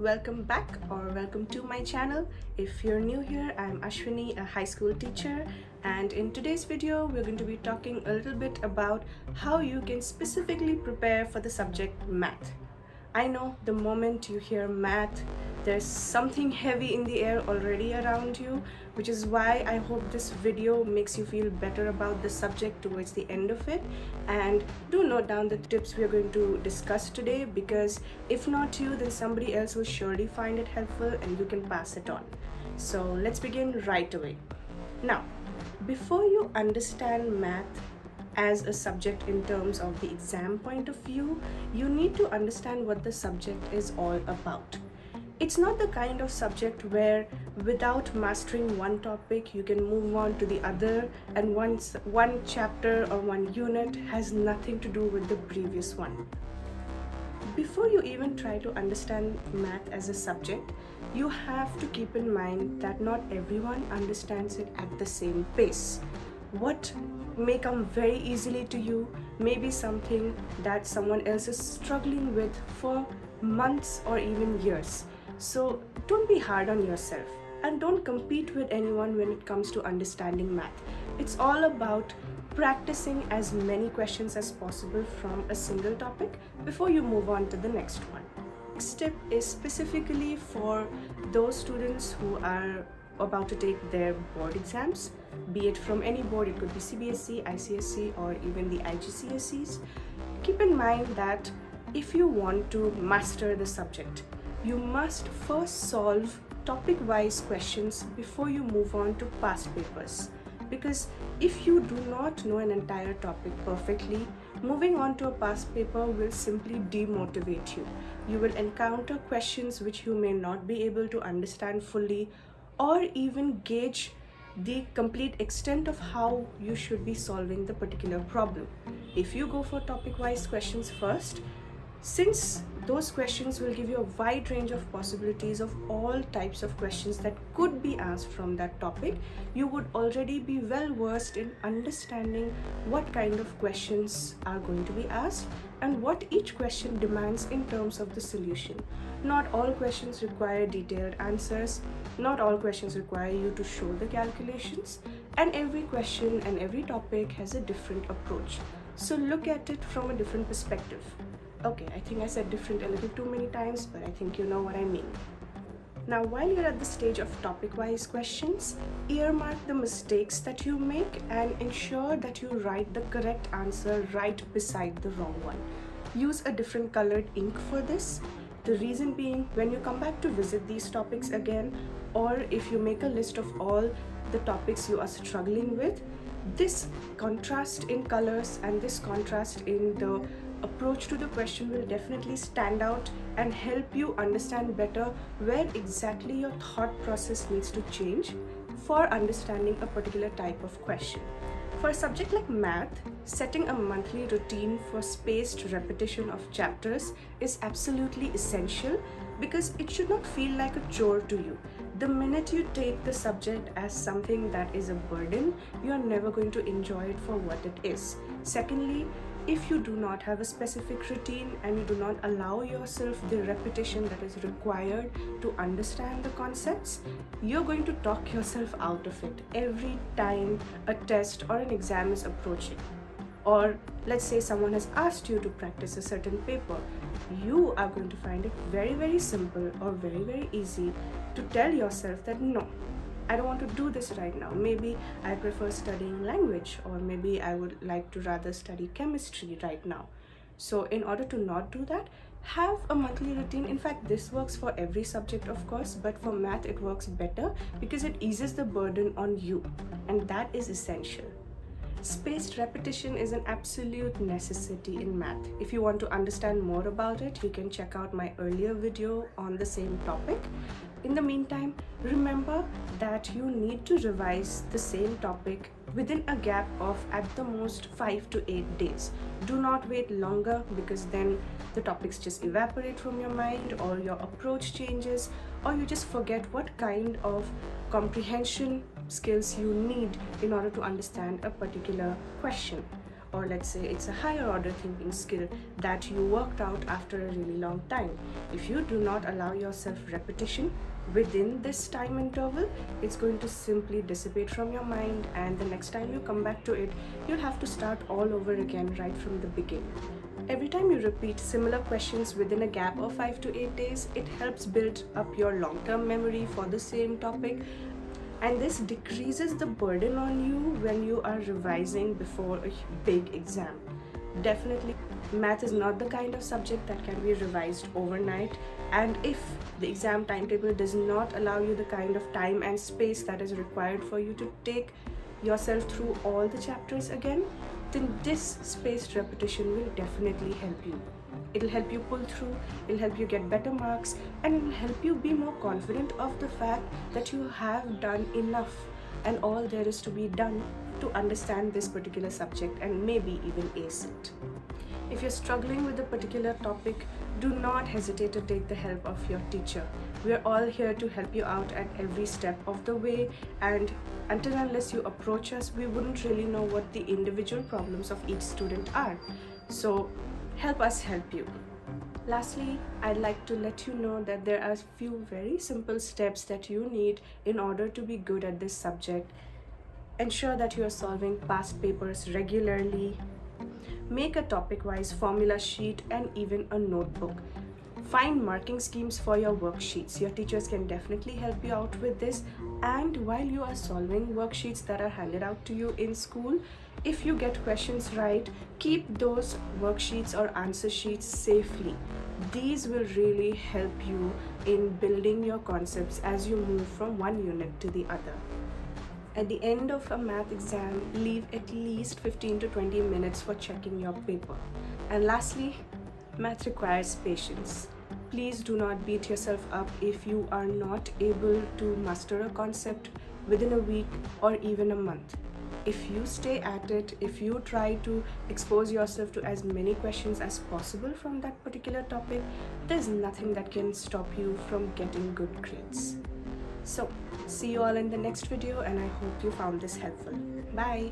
welcome back or welcome to my channel. If you're new here, I'm Ashwini, a high school teacher, and in today's video we're going to be talking a little bit about how you can specifically prepare for the subject math. I know the moment you hear math, there's something heavy in the air already around you, which is why I hope this video makes you feel better about the subject towards the end of it. And do note down the tips we are going to discuss today, because if not you, then somebody else will surely find it helpful and you can pass it on. So let's begin right away. Now, before you understand math as a subject in terms of the exam point of view, you need to understand what the subject is all about. It's not the kind of subject where without mastering one topic you can move on to the other, and once one chapter or one unit has nothing to do with the previous one. Before you even try to understand math as a subject, you have to keep in mind that not everyone understands it at the same pace. What may come very easily to you may be something that someone else is struggling with for months or even years. So don't be hard on yourself and don't compete with anyone when it comes to understanding math. It's all about practicing as many questions as possible from a single topic before you move on to the next one. Next tip is specifically for those students who are about to take their board exams, be it from any board. It could be CBSE, ICSE, or even the IGCSEs. Keep in mind that if you want to master the subject, you must first solve topic-wise questions before you move on to past papers. Because if you do not know an entire topic perfectly, moving on to a past paper will simply demotivate you. You will encounter questions which you may not be able to understand fully, or even gauge the complete extent of how you should be solving the particular problem. If you go for topic-wise questions first, since those questions will give you a wide range of possibilities of all types of questions that could be asked from that topic, you would already be well versed in understanding what kind of questions are going to be asked and what each question demands in terms of the solution. Not all questions require detailed answers, not all questions require you to show the calculations, and every question and every topic has a different approach. So look at it from a different perspective. Okay, I think I said different a little too many times, but I think you know what I mean. Now, while you're at the stage of topic-wise questions, earmark the mistakes that you make and ensure that you write the correct answer right beside the wrong one. Use a different colored ink for this. The reason being, when you come back to visit these topics again, or if you make a list of all the topics you are struggling with, this contrast in colors and this contrast in the approach to the question will definitely stand out and help you understand better where exactly your thought process needs to change for understanding a particular type of question. For a subject like math, setting a monthly routine for spaced repetition of chapters is absolutely essential, because it should not feel like a chore to you. The minute you take the subject as something that is a burden, you are never going to enjoy it for what it is. Secondly, if you do not have a specific routine and you do not allow yourself the repetition that is required to understand the concepts, you're going to talk yourself out of it every time a test or an exam is approaching. Or let's say someone has asked you to practice a certain paper, you are going to find it very, very simple or very, very easy to tell yourself that no, I don't want to do this right now. Maybe I prefer studying language, or maybe I would like to rather study chemistry right now. So in order to not do that, have a monthly routine. In fact, this works for every subject, of course, but for math it works better because it eases the burden on you, and that is essential. Spaced repetition is an absolute necessity in math. If you want to understand more about it, you can check out my earlier video on the same topic. In the meantime, remember that you need to revise the same topic within a gap of at the most 5 to 8 days. Do not wait longer, because then the topics just evaporate from your mind, or your approach changes, or you just forget what kind of comprehension skills you need in order to understand a particular question. or let's say it's a higher order thinking skill that you worked out after a really long time. If you do not allow yourself repetition within this time interval, it's going to simply dissipate from your mind, and the next time you come back to it, you'll have to start all over again right from the beginning. Every time you repeat similar questions within a gap of 5 to 8 days, it helps build up your long-term memory for the same topic, and this decreases the burden on you when you are revising before a big exam. Definitely, math is not the kind of subject that can be revised overnight, and if the exam timetable does not allow you the kind of time and space that is required for you to take yourself through all the chapters again, then this spaced repetition will definitely help you. It'll help you pull through, it'll help you get better marks, and it'll help you be more confident of the fact that you have done enough and all there is to be done to understand this particular subject and maybe even ace it. If you're struggling with a particular topic, do not hesitate to take the help of your teacher. We're all here to help you out at every step of the way, and until unless you approach us, we wouldn't really know what the individual problems of each student are. So help us help you. Lastly, I'd like to let you know that there are a few very simple steps that you need in order to be good at this subject. Ensure that you are solving past papers regularly. Make a topic-wise formula sheet and even a notebook. Find marking schemes for your worksheets. Your teachers can definitely help you out with this. And while you are solving worksheets that are handed out to you in school, if you get questions right, keep those worksheets or answer sheets safely. These will really help you in building your concepts as you move from one unit to the other. At the end of a math exam, leave at least 15 to 20 minutes for checking your paper. And lastly, math requires patience. Please do not beat yourself up if you are not able to master a concept within a week or even a month. If you stay at it, if you try to expose yourself to as many questions as possible from that particular topic, there's nothing that can stop you from getting good grades. So, see you all in the next video, and I hope you found this helpful. Bye!